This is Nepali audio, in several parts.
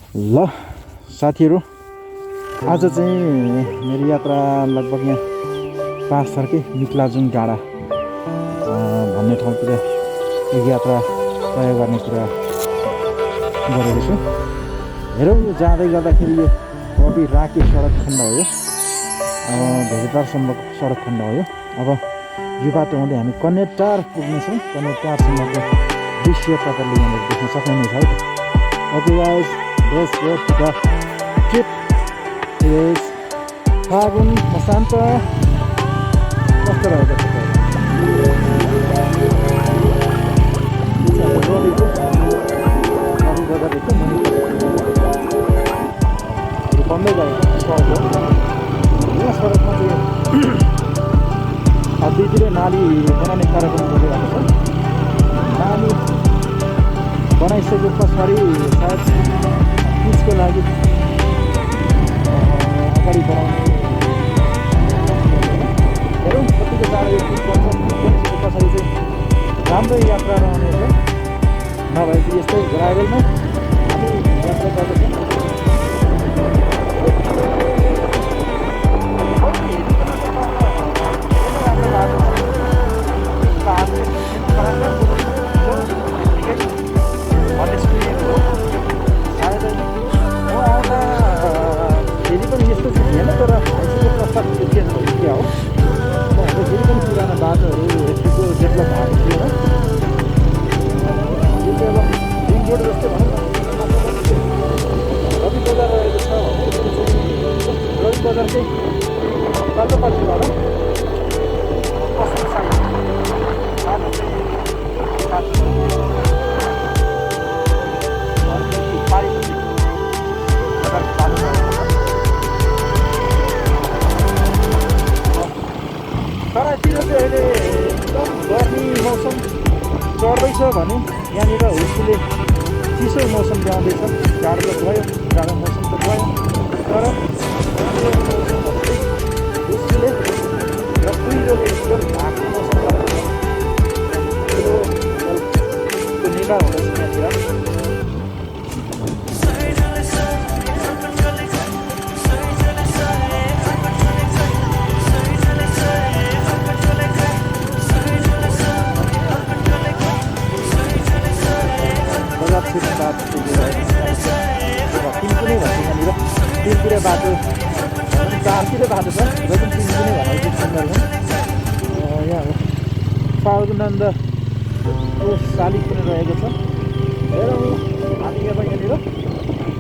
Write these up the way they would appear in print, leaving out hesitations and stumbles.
ल साथीहरू, आज चाहिँ मेरो यात्रा लगभग यहाँ पाँचथरकै मिक्लाजुङ डाँडा भन्ने ठाउँतिर यो यात्रा तय गर्ने कुरा गरेको छु। हेरौँ, यो जाँदै गर्दाखेरि यो कवि राँके सडक खण्ड हो, यो भेगटारसम्मको सडक खण्ड हो यो। अब यो बाटो हुँदै हामी कन्याटार पुग्नेछौँ। कन्याटारसम्मको दृश्य तपाईँले यहाँनिर देख्न सक्नुहुनेछ है त। Okay guys, let's go to the trip. Is फागुन मसान्त कस्तो रहेको छ बन्दै गएको सडक हो। यहाँ सडकमा चाहिँ दुईतिर नाली बनाउने कार्यक्रम गरिरहेको छ। नाली बनाइसके पछाडि सायद पिचको लागि अगाडि बढाउने हेरौँ कतिको चाँडो यो पिच बन्छ। बनिसके पछाडि चाहिँ राम्रै यात्रा रहनेछ, नभए चाहिँ यस्तै ग्राभेलमा हामी यात्रा गर्दैछौँ। फेरि पनि यस्तो चाहिँ थिएन, तर हाइस्कुलको प्रस्ताव चेन्ज भएको क्या हो। हाम्रो फेरि पनि पुरानो बाटोहरू यतिको डेभलप भएको थिएन। यो चाहिँ अब रिङ रोड जस्तो भनौँ न, रवि बजार रहेको छ भने रवि बजार चाहिँ तल्लोपट्टिबाट पश्चिम साइड बाटो चाहिँ तर यतिर चाहिँ अहिले एकदम गर्मी मौसम चढ्दैछ भने यहाँनिर हुस्सुले चिसो मौसम ल्याउँदैछ। जाडो त गयो, जाडो मौसम त गयो, तर हुस्सुले र कुहिरोले एकदम भागको मौसम निगा हुँदैछ यहाँतिर। तिनतिर बाटो चारतिर बाटो छ, र पनि तिनतिरै भनेको सुन्दर हो। यहाँ फाउदनन्दको शालिग पनि रहेको छ। हेरौँ हामी अब यहाँनिर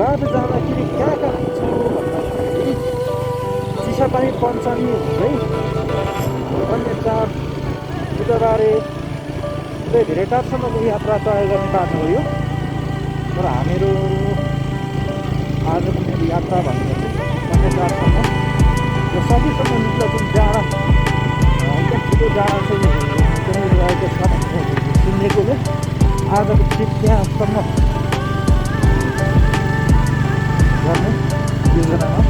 बाटो जाँदाखेरि कहाँ कहाँ पुग्छौँ भन्दाखेरि चिसापानी पञ्चमी हुँदै कन्याटार बुधबारे हुँदै भेगटारसम्मको यात्रा तय गर्ने बाटो हो यो। तर हामीहरू आजको मेरो यात्रा भनेको चाहिँ कन्याटारसम्म र सकेसम्म मिक्लाजुङ डाँडा एकदम ठुलो डाँडा चाहिँ रहेको छ सुन्नेकोले आजको ट्रिप त्यहाँसम्म गर्ने योजनामा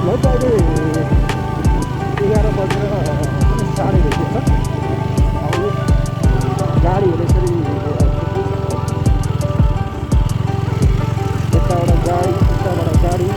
लगभग अहिले 11 बजेर साढे भइसकेको छ। अब यो गाडीहरू यसरी यताबाट गाडी उताबाट गाडी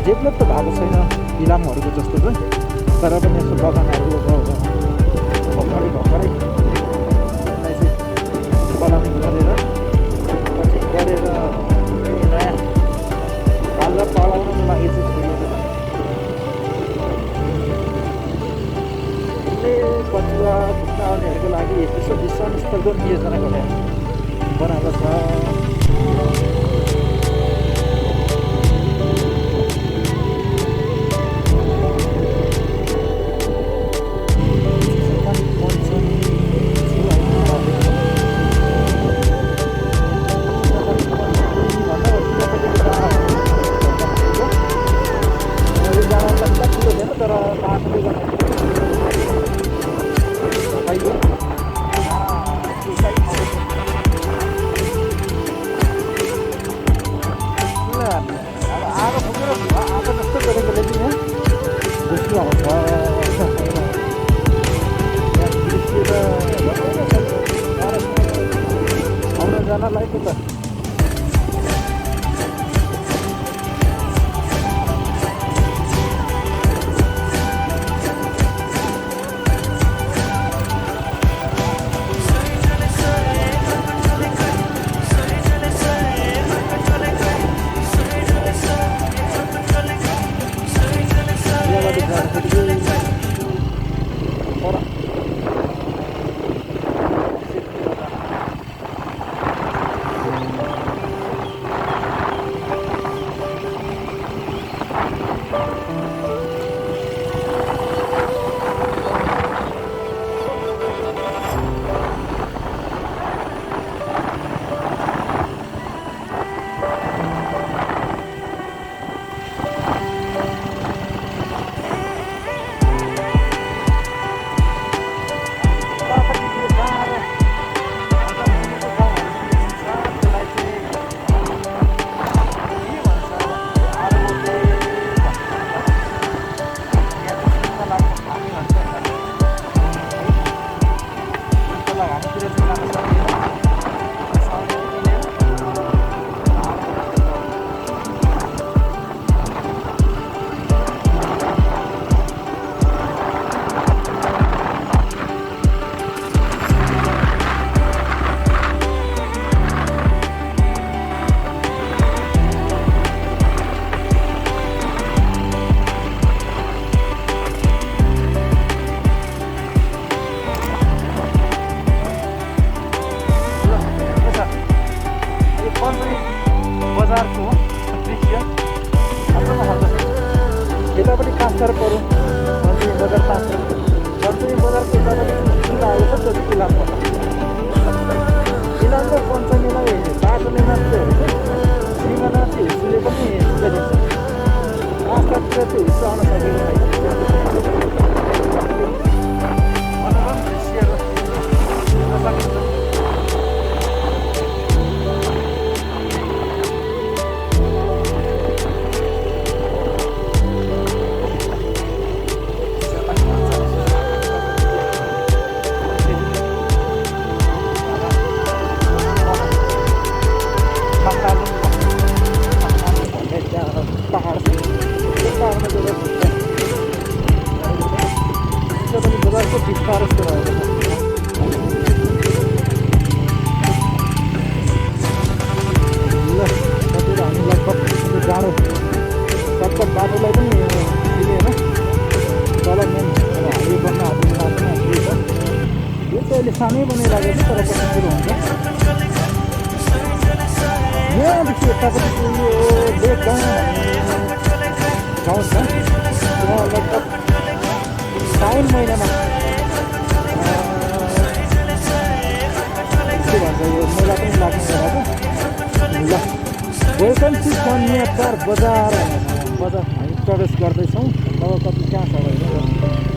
डेभलप त भएको छैन इलामहरूको जस्तो चाहिँ, तर पनि यस्तो बगानहरू भर्खरै यसलाई चाहिँ प्लानिङ गरेर पछि गरेर नयाँ पाल्दा पढाउनको लागि चाहिँ पछुवा घुम्न आउनेहरूको लागि यसो विश्रामस्थलको योजना गरेर बनाएको छ। तर बाटोले गर्दा आउन जानलाई त बजारको दृश्य आफ्नो खालको यतापट्टि काँसर पऱ्यो पञ्चमी बजार काँसर पञ्चमी बजारको यतापट्टि किल्ला आएको छ त्यो किल्ला पर्छ किल्लाको पञ्चमीलाई बाटोले मात्रै हो सिमाना चाहिँ हिस्सुले पनि गरिन्छ काँसरतिर चाहिँ हिस्सो आउन सकेको मनोरम दृश्यहरू हेर्न सकिन्छ बजारको विस्तार जस्तो रहेको छ ल कतिवटा हामी लगभग जाडो सर्टकट बाटोलाई पनि दिने होइन तल मेन हाइवे बन्न आएको बाटोमा के छ यो चाहिँ अहिले सानै बनाइरहेको छ तर कतितिर हुन्छ यहाँदेखि यतापट्टि यो लेक गाउँ गाउँ छ लगभग साउन महिनामा के भन्छ यो मेला पनि लाग्ने गरेको ल वेलकम टु कन्यापार बजार बजार हामी प्रवेश गर्दैछौँ अब कति कहाँ छ होइन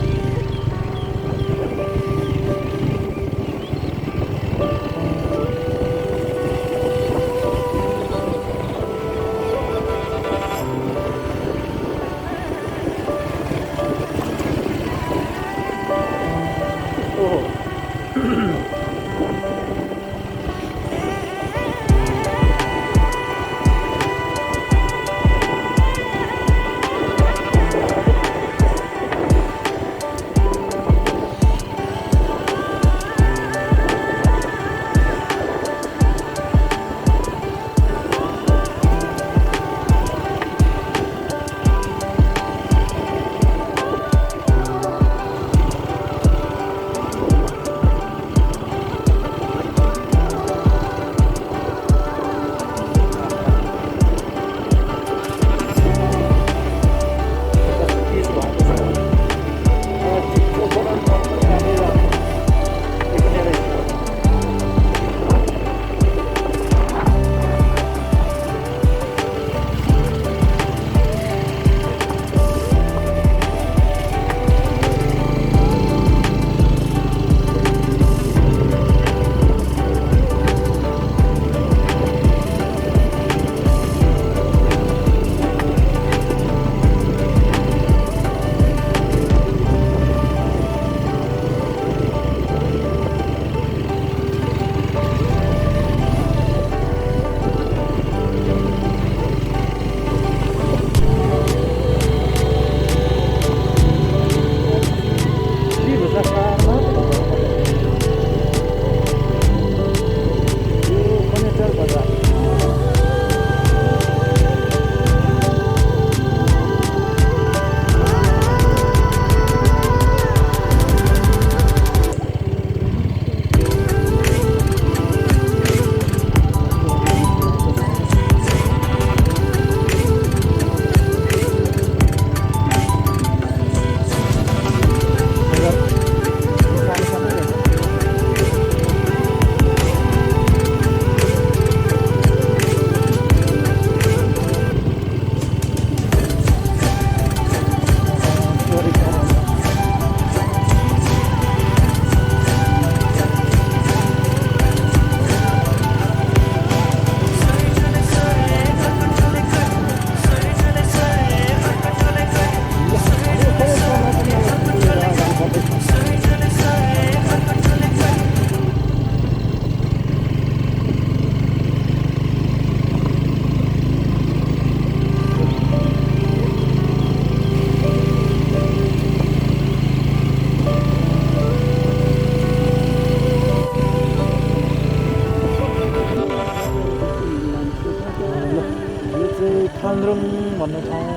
सेन्द्रुङ भन्ने ठाउँ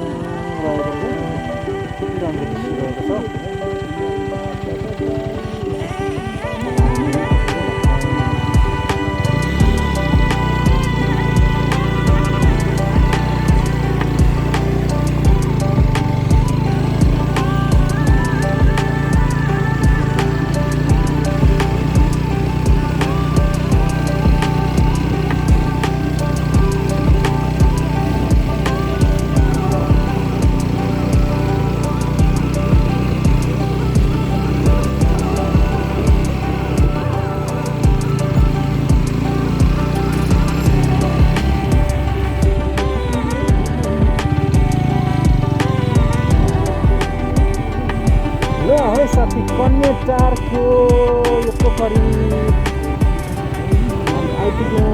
रहेको छ। कति राम्रो देखिरहेको छ। साथी कन्याटारको यो पोखरी आइपुग्यौँ।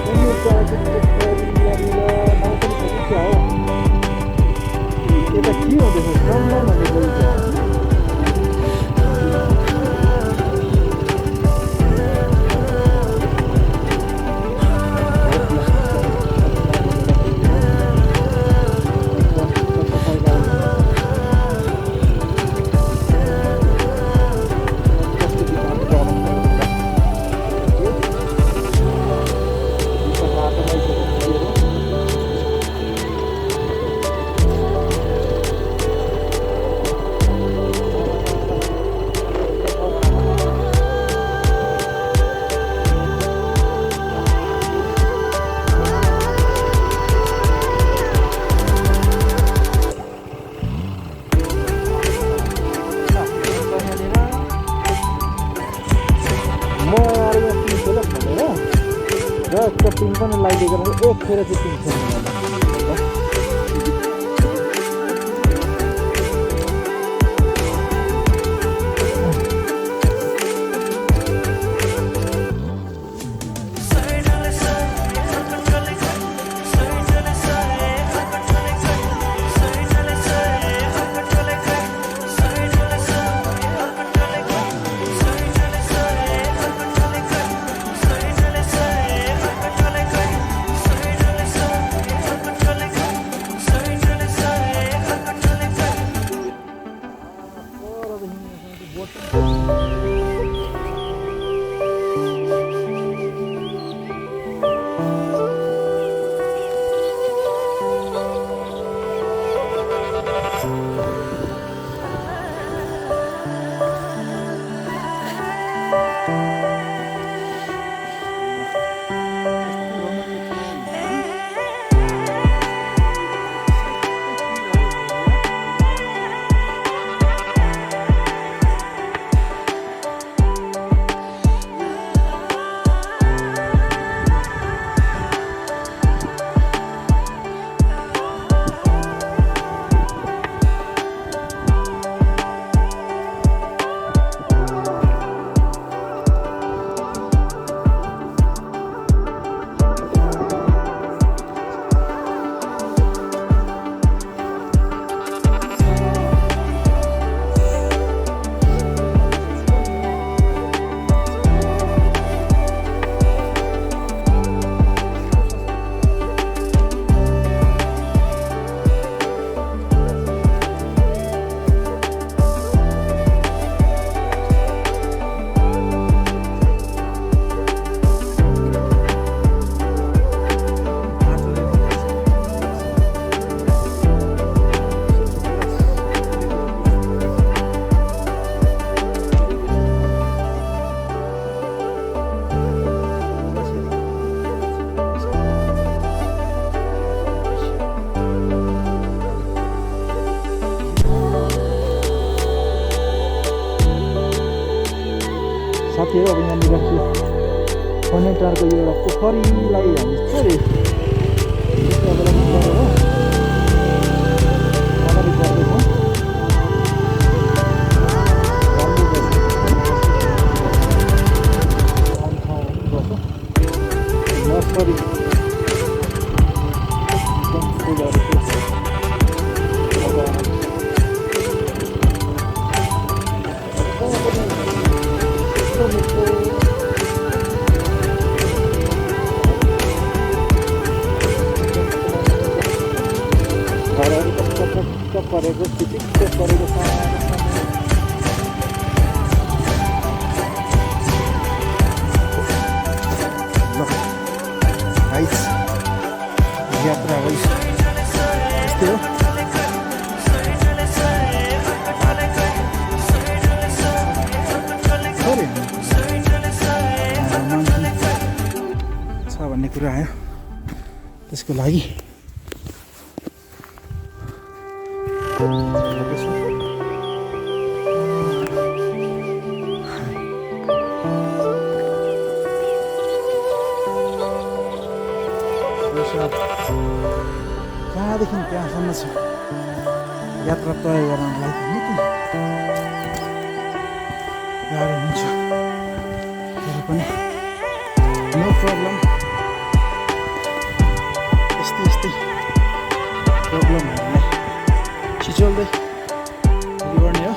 कन्याटारको पोखरी यहाँनिर नाउँ पनि छ कि क्या हो, यता के हुँदैछ रमन भन्ने बोल्छ। पिङ पनि लगाइदिएको एक फेर चाहिँ पिङ छ। साथीहरू अब यहाँनिर कन्याटारको यो एउटा पोखरीलाई हामी चोरे अगाडि बढ्दैछौँ। नर्सरी कुरा आयो त्यसको लागि कहाँदेखि त्यहाँसम्म छ यात्रा तय गर्नलाई निकै गाह्रो हुन्छ तर पनि नो प्रब्लम यस्तै प्रब्लमहरूलाई छिचोल्दै गर्ने हो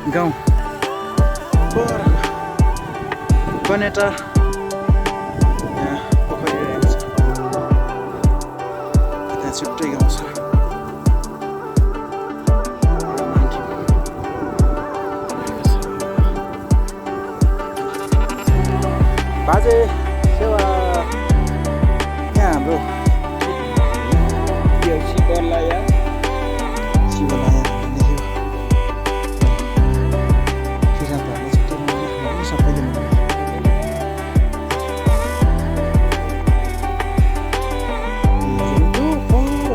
यो गाउँ कनेटा पोखरी रहेको छ त्यहाँ छुट्टै गाउँ छ बाजे सेवा यहाँ हाम्रो शिवलाया लेख्यो किराँतहरूले छुट्टै सबैले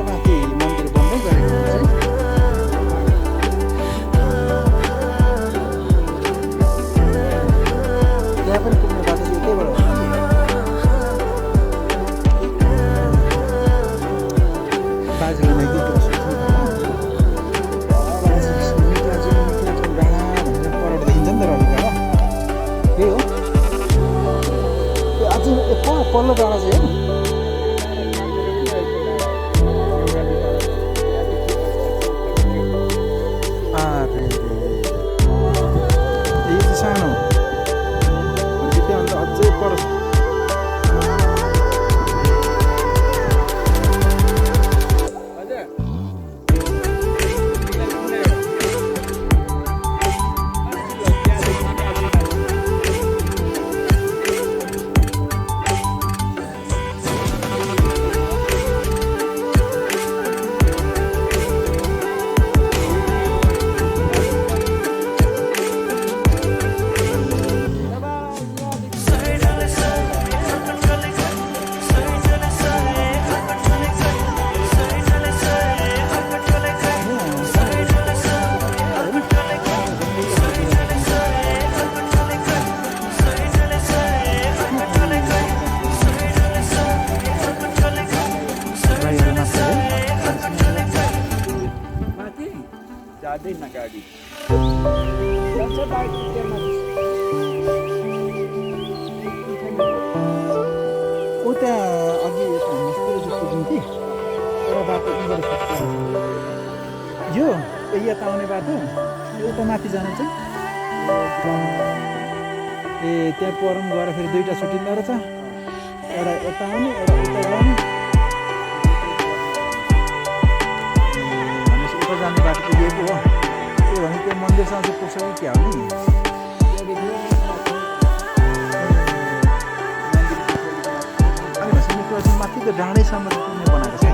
माथि मन्दिर बन्दै गरेको त्यहाँ पनि पुग्ने बाटो चाहिँ त्यहीबाट बाजेलाई गीतहरू सुन्थ्यो डाँडा भनेर परबाट देखिन्छ नि त रविका त्यही हो अझै पल्लो डाँडा चाहिँ हो यो चाहिँ सानो त्यहाँभन्दा अझै पर गाडी ओ त्यहाँ अघि यता होमस्तिर जो पुग्यौँ कि एउटा बाटो यहीँबाट यो यता आउने बाटो एउटा माथि जानु चाहिँ ए त्यहाँ परम गएर फेरि दुईवटा छुट्टिँदो रहेछ एउटा यता आउने एउटा उता जाने भनेपछि उता जाने बाटो पुगेको हो त्यो भने त्यो मन्दिरसँग चाहिँ पुग्छ कि क्या हो नि अनि भनेपछि माथि त्यो डाँडैसम्म पुग्ने बनाएको छ